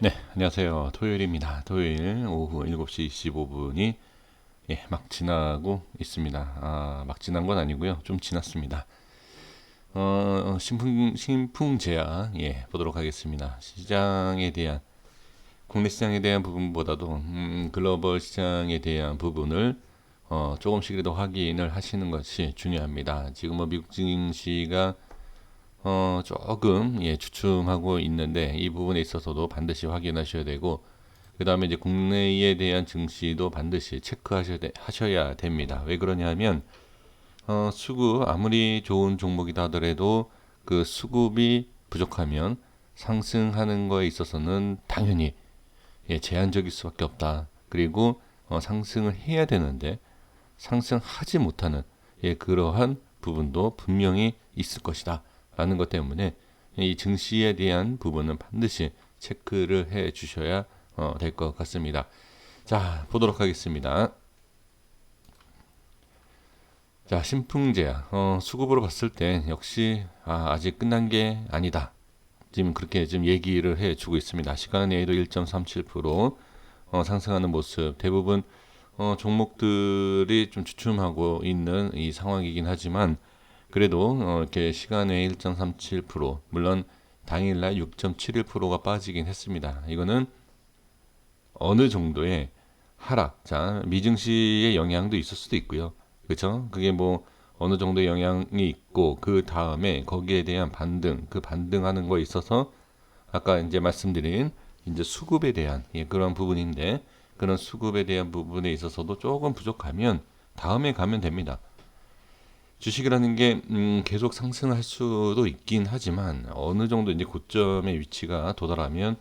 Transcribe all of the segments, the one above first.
네, 안녕하세요. 토요일입니다. 토요일 오후 7시 25분이 막 지나고 있습니다. 막 지난 건 아니고요. 좀 지났습니다. 신풍제약 보도록 하겠습니다. 시장에 대한 국내 시장에 대한 부분보다도 글로벌 시장에 대한 부분을 조금씩이라도 확인을 하시는 것이 중요합니다. 지금 뭐 미국 증시가 조금 주춤하고 있는데 이 부분에 있어서도 반드시 확인하셔야 되고 그 다음에 이제 국내에 대한 증시도 반드시 하셔야 됩니다. 왜 그러냐면 수급 아무리 좋은 종목이다 하더라도 그 수급이 부족하면 상승하는 거에 있어서는 당연히 제한적일 수밖에 없다. 그리고 상승을 해야 되는데 상승하지 못하는 그러한 부분도 분명히 있을 것이다. 라는 것 때문에 이 증시에 대한 부분은 반드시 체크를 해 주셔야 될 것 같습니다. 자, 보도록 하겠습니다. 자, 신풍제약. 수급으로 봤을 때 역시 아직 끝난 게 아니다. 지금 그렇게 지금 얘기를 해 주고 있습니다. 시간 외에도 1.37% 상승하는 모습. 대부분 종목들이 좀 주춤하고 있는 이 상황이긴 하지만 그래도 이렇게 시간 외에 1.37% 물론 당일날 6.71%가 빠지긴 했습니다. 이거는 어느 정도의 하락, 자 미증시의 영향도 있을 수도 있고요. 그렇죠? 그게 뭐 어느 정도 영향이 있고 그 다음에 거기에 대한 반등, 그 반등하는 거에 있어서 아까 이제 말씀드린 이제 수급에 대한 그런 부분인데 그런 수급에 대한 부분에 있어서도 조금 부족하면 다음에 가면 됩니다. 주식이라는 게 계속 상승할 수도 있긴 하지만 어느 정도 이제 고점의 위치가 도달하면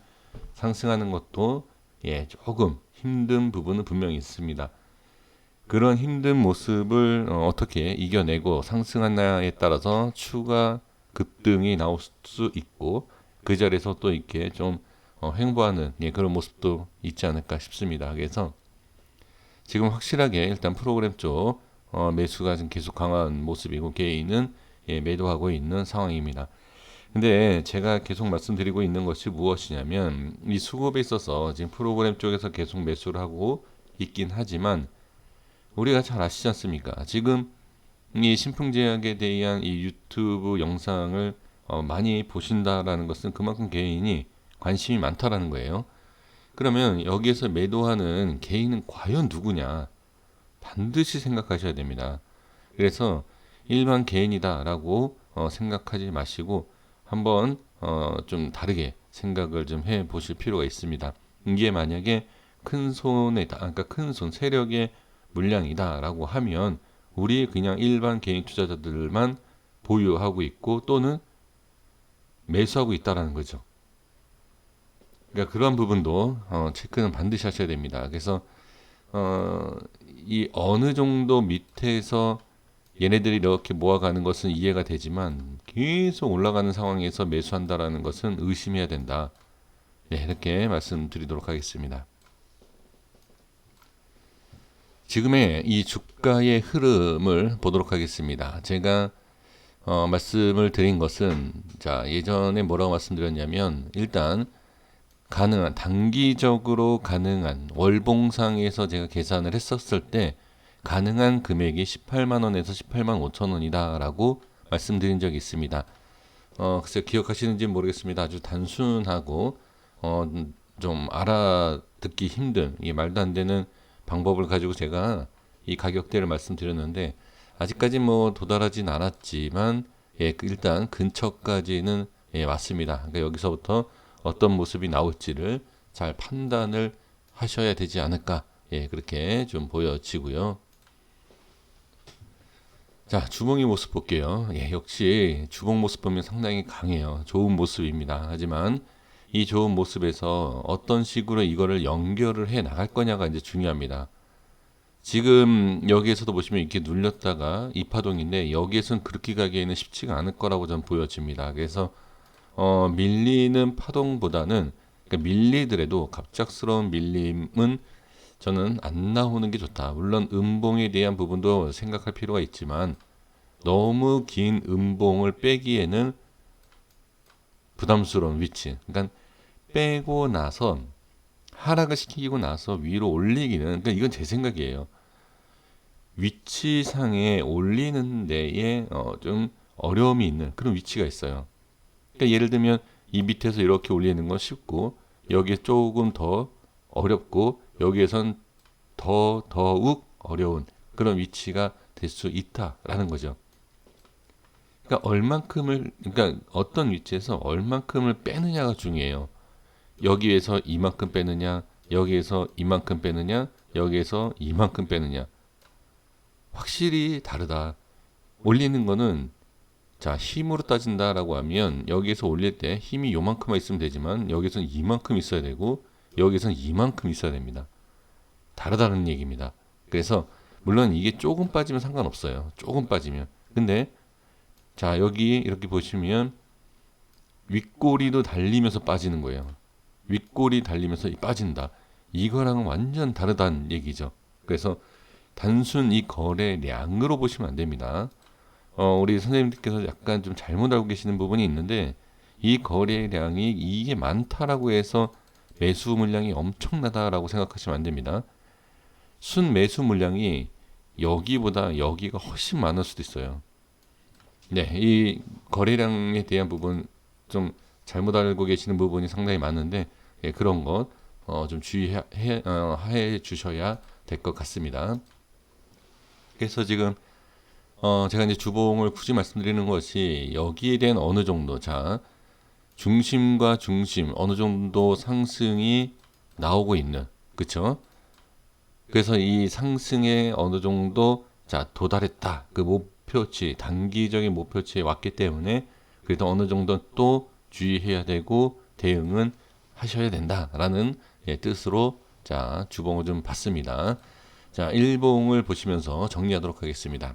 상승하는 것도 조금 힘든 부분은 분명히 있습니다. 그런 힘든 모습을 어떻게 이겨내고 상승하냐에 따라서 추가 급등이 나올 수 있고 그 자리에서 또 이렇게 좀 횡보하는 그런 모습도 있지 않을까 싶습니다. 그래서 지금 확실하게 일단 프로그램 쪽 매수가 지금 계속 강한 모습이고 개인은 매도하고 있는 상황입니다. 근데 제가 계속 말씀드리고 있는 것이 무엇이냐면 이 수급에 있어서 지금 프로그램 쪽에서 계속 매수를 하고 있긴 하지만 우리가 잘 아시지 않습니까? 지금 이 신풍제약에 대한 이 유튜브 영상을 많이 보신다라는 것은 그만큼 개인이 관심이 많다라는 거예요. 그러면 여기에서 매도하는 개인은 과연 누구냐? 반드시 생각하셔야 됩니다. 그래서 일반 개인이다라고 생각하지 마시고 한번 좀 다르게 생각을 좀 해 보실 필요가 있습니다. 이게 만약에 큰 손에다, 그러니까 큰 손 세력의 물량이다라고 하면 우리 그냥 일반 개인 투자자들만 보유하고 있고 또는 매수하고 있다라는 거죠. 그러니까 그런 부분도 체크는 반드시 하셔야 됩니다. 그래서 어, 이 어느 정도 밑에서 얘네들이 이렇게 모아가는 것은 이해가 되지만 계속 올라가는 상황에서 매수한다라는 것은 의심해야 된다. 이렇게 말씀드리도록 하겠습니다. 지금의 이 주가의 흐름을 보도록 하겠습니다. 제가 말씀을 드린 것은 자 예전에 뭐라고 말씀드렸냐면 일단 가능한 단기적으로 가능한 월봉상에서 제가 계산을 했었을 때 가능한 금액이 18만 원에서 18만 5천 원이다라고 말씀드린 적이 있습니다. 글쎄 기억하시는지 모르겠습니다. 아주 단순하고 좀 알아듣기 힘든 이 말도 안 되는 방법을 가지고 제가 이 가격대를 말씀드렸는데 아직까지 뭐 도달하진 않았지만 일단 근처까지는 왔습니다. 그러니까 여기서부터 어떤 모습이 나올지를 잘 판단을 하셔야 되지 않을까 그렇게 좀 보여지고요. 자, 주봉의 모습 볼게요. 역시 주봉 모습 보면 상당히 강해요. 좋은 모습입니다. 하지만 이 좋은 모습에서 어떤 식으로 이거를 연결을 해 나갈 거냐가 이제 중요합니다. 지금 여기에서도 보시면 이렇게 눌렸다가 이 파동인데 여기에서는 그렇게 가기에는 쉽지가 않을 거라고 저는 보여집니다. 그래서 밀리는 파동보다는 그러니까 밀리더라도 갑작스러운 밀림은 저는 안 나오는 게 좋다. 물론 음봉에 대한 부분도 생각할 필요가 있지만 너무 긴 음봉을 빼기에는 부담스러운 위치. 그러니까 빼고 나서 하락을 시키고 나서 위로 올리기는, 그러니까 이건 제 생각이에요. 위치상에 올리는 데에 좀 어려움이 있는 그런 위치가 있어요. 그러니까 예를 들면 이 밑에서 이렇게 올리는 건 쉽고 여기에 조금 더 어렵고 여기에선 더욱 어려운 그런 위치가 될 수 있다라는 거죠. 그러니까 그러니까 어떤 위치에서 얼만큼을 빼느냐가 중요해요. 여기에서 이만큼 빼느냐, 여기에서 이만큼 빼느냐, 여기에서 이만큼 빼느냐. 확실히 다르다. 올리는 거는 자, 힘으로 따진다라고 하면 여기에서 올릴 때 힘이 요만큼만 있으면 되지만 여기서는 이만큼 있어야 되고 여기서는 이만큼 있어야 됩니다. 다르다는 얘기입니다. 그래서 물론 이게 조금 빠지면 상관없어요. 조금 빠지면. 근데 자, 여기 이렇게 보시면 윗꼬리도 달리면서 빠지는 거예요. 윗꼬리 달리면서 빠진다. 이거랑은 완전 다르다는 얘기죠. 그래서 단순 이 거래량으로 보시면 안 됩니다. 우리 선생님들께서 약간 좀 잘못 알고 계시는 부분이 있는데 이 거래량이 이게 많다라고 해서 매수 물량이 엄청나다라고 생각하시면 안 됩니다. 순 매수 물량이 여기보다 여기가 훨씬 많을 수도 있어요. 네, 이 거래량에 대한 부분 좀 잘못 알고 계시는 부분이 상당히 많은데 예, 그런 것 좀 주의해 주셔야 될 것 같습니다. 그래서 지금 제가 이제 주봉을 굳이 말씀드리는 것이 여기에 대한 어느 정도 자 중심과 중심 어느 정도 상승이 나오고 있는 그쵸? 그래서 이 상승에 어느 정도 자 도달했다 그 목표치 단기적인 목표치에 왔기 때문에 그래도 어느 정도 또 주의해야 되고 대응은 하셔야 된다라는 예, 뜻으로 자 주봉을 좀 봤습니다. 자 일봉을 보시면서 정리하도록 하겠습니다.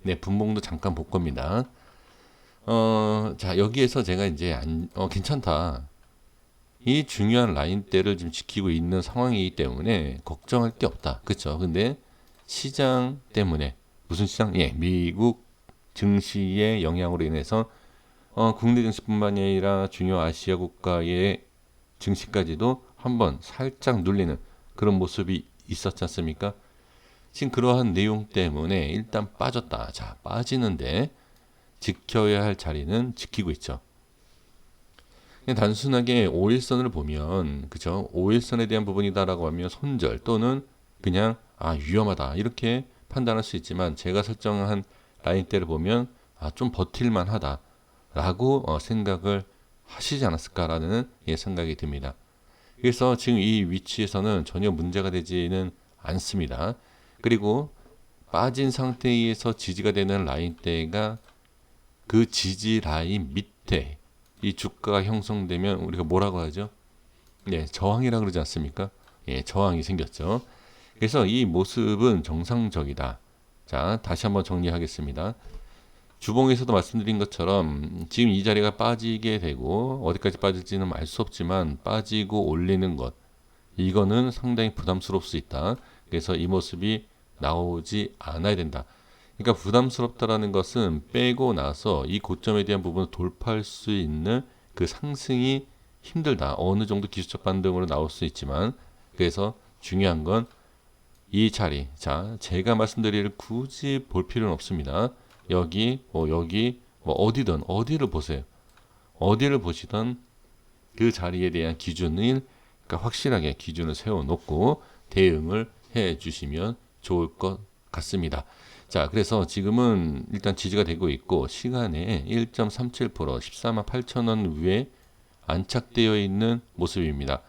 네 분봉도 잠깐 볼 겁니다. 자 여기에서 제가 이제 괜찮다. 이 중요한 라인대를 지금 지키고 있는 상황이기 때문에 걱정할 게 없다. 그렇죠? 근데 시장 때문에 무슨 시장? 예, 미국 증시의 영향으로 인해서 국내 증시뿐만이 아니라 중요 아시아 국가의 증시까지도 한번 살짝 눌리는 그런 모습이 있었지 않습니까? 지금 그러한 내용 때문에 일단 빠졌다. 자, 빠지는데 지켜야 할 자리는 지키고 있죠. 그냥 단순하게 5일선을 보면 그죠? 5일선에 대한 부분이다라고 하면 손절 또는 그냥 위험하다 이렇게 판단할 수 있지만 제가 설정한 라인대를 보면 좀 버틸만 하다라고 생각을 하시지 않았을까라는 생각이 듭니다. 그래서 지금 이 위치에서는 전혀 문제가 되지는 않습니다. 그리고 빠진 상태에서 지지가 되는 라인대가 그 지지 라인 밑에 이 주가가 형성되면 우리가 뭐라고 하죠? 네, 저항이라고 그러지 않습니까? 예, 저항이 생겼죠. 그래서 이 모습은 정상적이다. 자, 다시 한번 정리하겠습니다. 주봉에서도 말씀드린 것처럼 지금 이 자리가 빠지게 되고 어디까지 빠질지는 알 수 없지만 빠지고 올리는 것 이거는 상당히 부담스러울 수 있다. 그래서 이 모습이 나오지 않아야 된다. 그러니까 부담스럽다라는 것은 빼고 나서 이 고점에 대한 부분을 돌파할 수 있는 그 상승이 힘들다. 어느 정도 기술적 반등으로 나올 수 있지만 그래서 중요한 건 이 자리. 자, 제가 말씀드릴 굳이 볼 필요는 없습니다. 여기 어디든 어디를 보세요. 어디를 보시든 그 자리에 대한 기준을 그러니까 확실하게 기준을 세워놓고 대응을 해 주시면 좋을 것 같습니다. 자, 그래서 지금은 일단 지지가 되고 있고 시간에 1.37% 14만 8천 원 위에 안착되어 있는 모습입니다.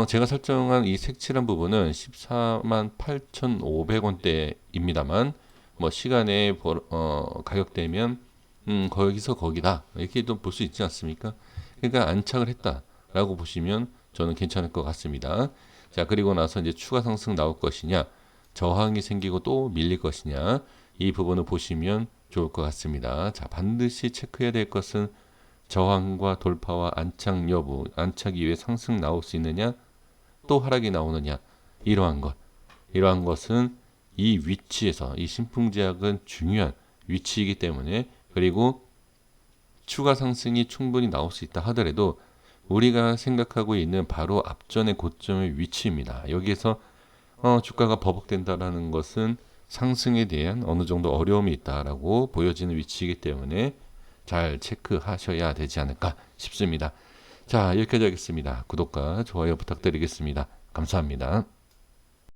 제가 설정한 이 색칠한 부분은 14만 8,500원대입니다만 뭐 시간에 가격대면 거기서 거기다 이렇게 또 볼 수 있지 않습니까? 그러니까 안착을 했다라고 보시면 저는 괜찮을 것 같습니다. 자, 그리고 나서 이제 추가 상승 나올 것이냐, 저항이 생기고 또 밀릴 것이냐, 이 부분을 보시면 좋을 것 같습니다. 자, 반드시 체크해야 될 것은 저항과 돌파와 안착 여부, 안착 이후에 상승 나올 수 있느냐, 또 하락이 나오느냐, 이러한 것은 이 위치에서 이 신풍제약은 중요한 위치이기 때문에 그리고 추가 상승이 충분히 나올 수 있다 하더라도 우리가 생각하고 있는 바로 앞전의 고점의 위치입니다. 여기에서 주가가 버벅된다라는 것은 상승에 대한 어느 정도 어려움이 있다라고 보여지는 위치이기 때문에 잘 체크하셔야 되지 않을까 싶습니다. 자, 여기까지 하겠습니다. 구독과 좋아요 부탁드리겠습니다. 감사합니다.